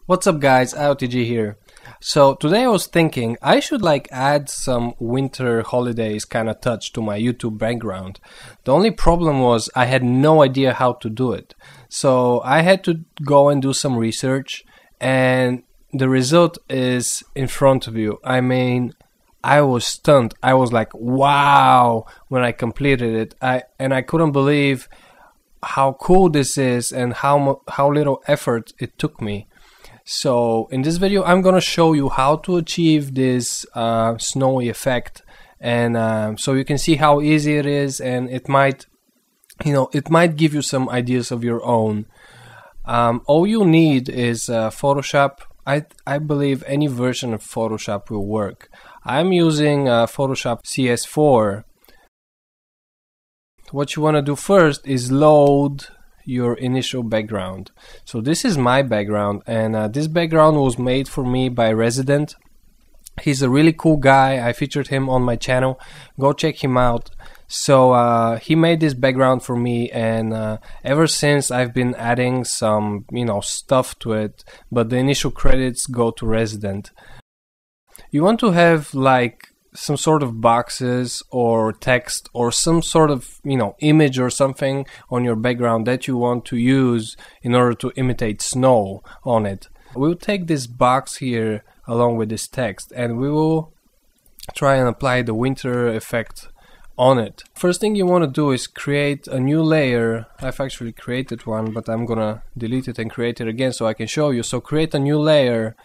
What's up guys, IoTG here. So today I was thinking I should add some winter holidays kind of touch to my YouTube background. The only problem was I had no idea how to do it. So I had to go and do some research, and the result is in front of you. I mean, I was stunned. I was like, wow, when I completed it. I couldn't believe how cool this is and how little effort it took me. So in this video I'm gonna show you how to achieve this snowy effect, and so you can see how easy it is, and it might give you some ideas of your own. All you need is Photoshop. I believe any version of Photoshop will work. I'm using Photoshop CS4. What you want to do first is load your initial background. So this is my background, and this background was made for me by Resident. He's a really cool guy. I featured him on my channel. Go check him out. So he made this background for me, and ever since I've been adding some stuff to it, but the initial credits go to Resident. You want to have some sort of boxes or text or some sort of image or something on your background that you want to use in order to imitate snow on it. We'll take this box here along with this text, and we will try and apply the winter effect on it. First thing you want to do is create a new layer. I've actually created one, but I'm gonna delete it and create it again so I can show you. So create a new layer,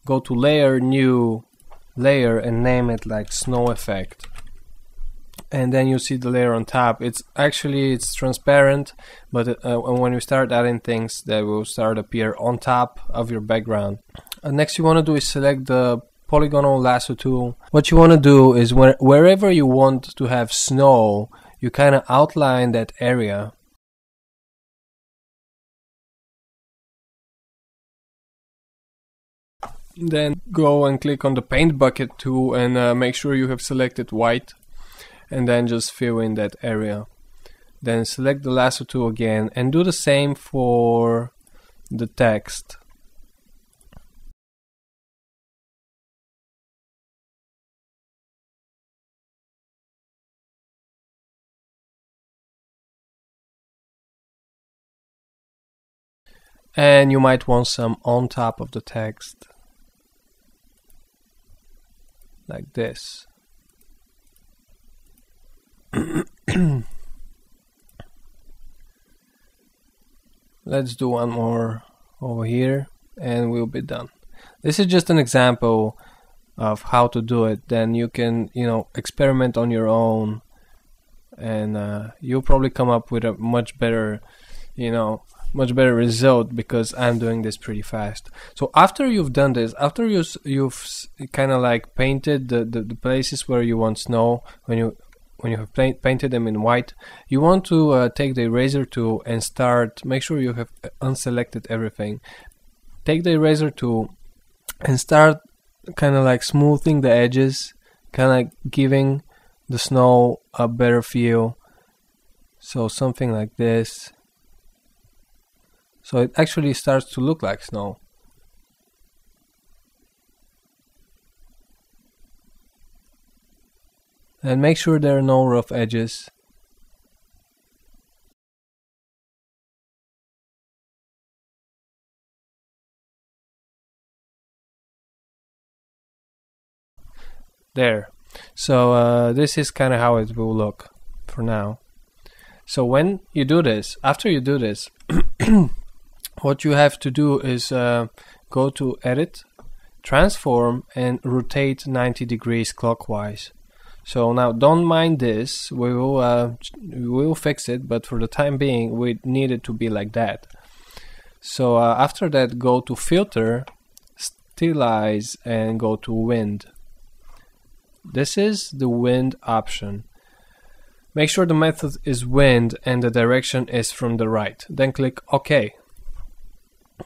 go to layer, new layer, and name it like snow effect, and then you see the layer on top. It's transparent, but when you start adding things, they will start appear on top of your background. Next you want to do is select the polygonal lasso tool. What you want to do is wherever you want to have snow, you kind of outline that area. Then go and click on the paint bucket tool and make sure you have selected white, and then just fill in that area. Then select the lasso tool again and do the same for the text. And you might want some on top of the text, like this. Let's do one more over here and we'll be done. This is just an example of how to do it. Then you can experiment on your own, and you'll probably come up with a much better result, because I'm doing this pretty fast. So after you've done this, after you've kind of painted the places where you want snow, when you have painted them in white, you want to take the eraser tool and make sure you have unselected everything. Take the eraser tool and start kind of smoothing the edges, kind of giving the snow a better feel. So something like this. So it actually starts to look like snow. And make sure there are no rough edges. There. So this is kind of how it will look for now. So when you do this, after you do this, what you have to do is go to Edit, Transform, and rotate 90 degrees clockwise. So now don't mind this, we will fix it, but for the time being we need it to be like that. So after that, go to Filter, Stylize, and go to Wind. This is the wind option. Make sure the method is wind and the direction is from the right. Then click OK.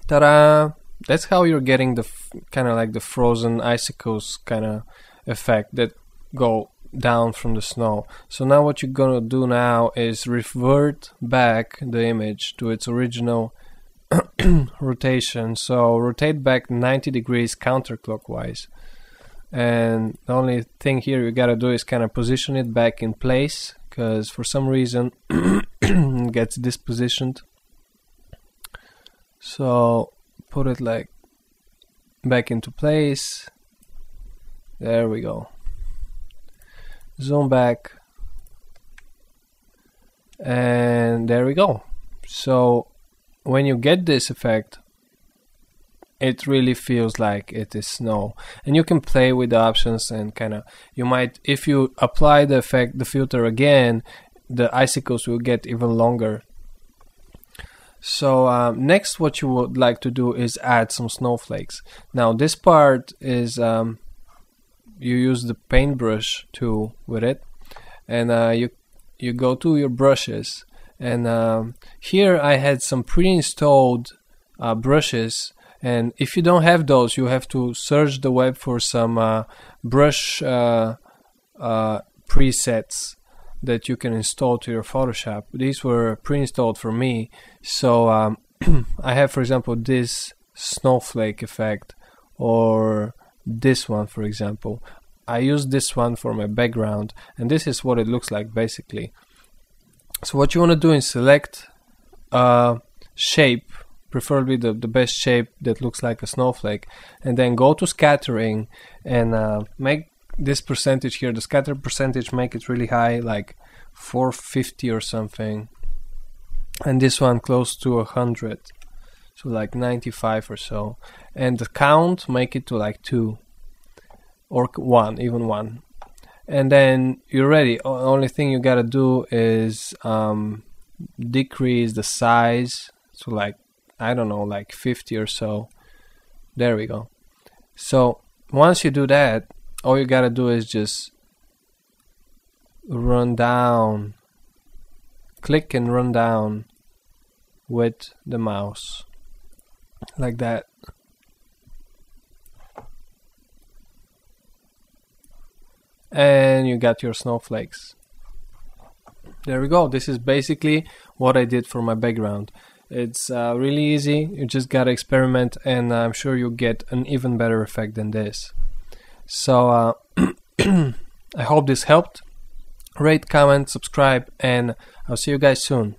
Ta-da! That's how you're getting the kind of the frozen icicles kind of effect that go down from the snow. So now what you're gonna do now is revert back the image to its original rotation. So rotate back 90 degrees counterclockwise. And the only thing here you gotta do is kind of position it back in place, because for some reason it gets dispositioned. So put it like back into place. There we go. Zoom back. And there we go. So when you get this effect, it really feels like it is snow. And you can play with the options and kind of, you might, if you apply the effect, the filter again, the icicles will get even longer. So next what you would like to do is add some snowflakes. Now this part is, you use the paintbrush tool with it, and you go to your brushes, and here I had some pre-installed brushes, and if you don't have those, you have to search the web for some brush presets that you can install to your Photoshop. These were pre-installed for me, so I have, for example, this snowflake effect, or this one, for example. I use this one for my background, and this is what it looks like basically. So what you want to do is select a shape, preferably the best shape that looks like a snowflake, and then go to scattering and make this percentage here, the scatter percentage, make it really high, like 450 or something, and this one close to 100, so like 95 or so, and the count, make it to like 2 or 1, even 1, and then you're ready. Only thing you gotta do is decrease the size to like, I don't know, like 50 or so. There we go. So once you do that, all you gotta do is just run down, click and run down with the mouse like that. And you got your snowflakes. There we go. This is basically what I did for my background. It's really easy. You just gotta experiment, and I'm sure you'll get an even better effect than this. So I hope this helped. Rate, comment, subscribe, and I'll see you guys soon.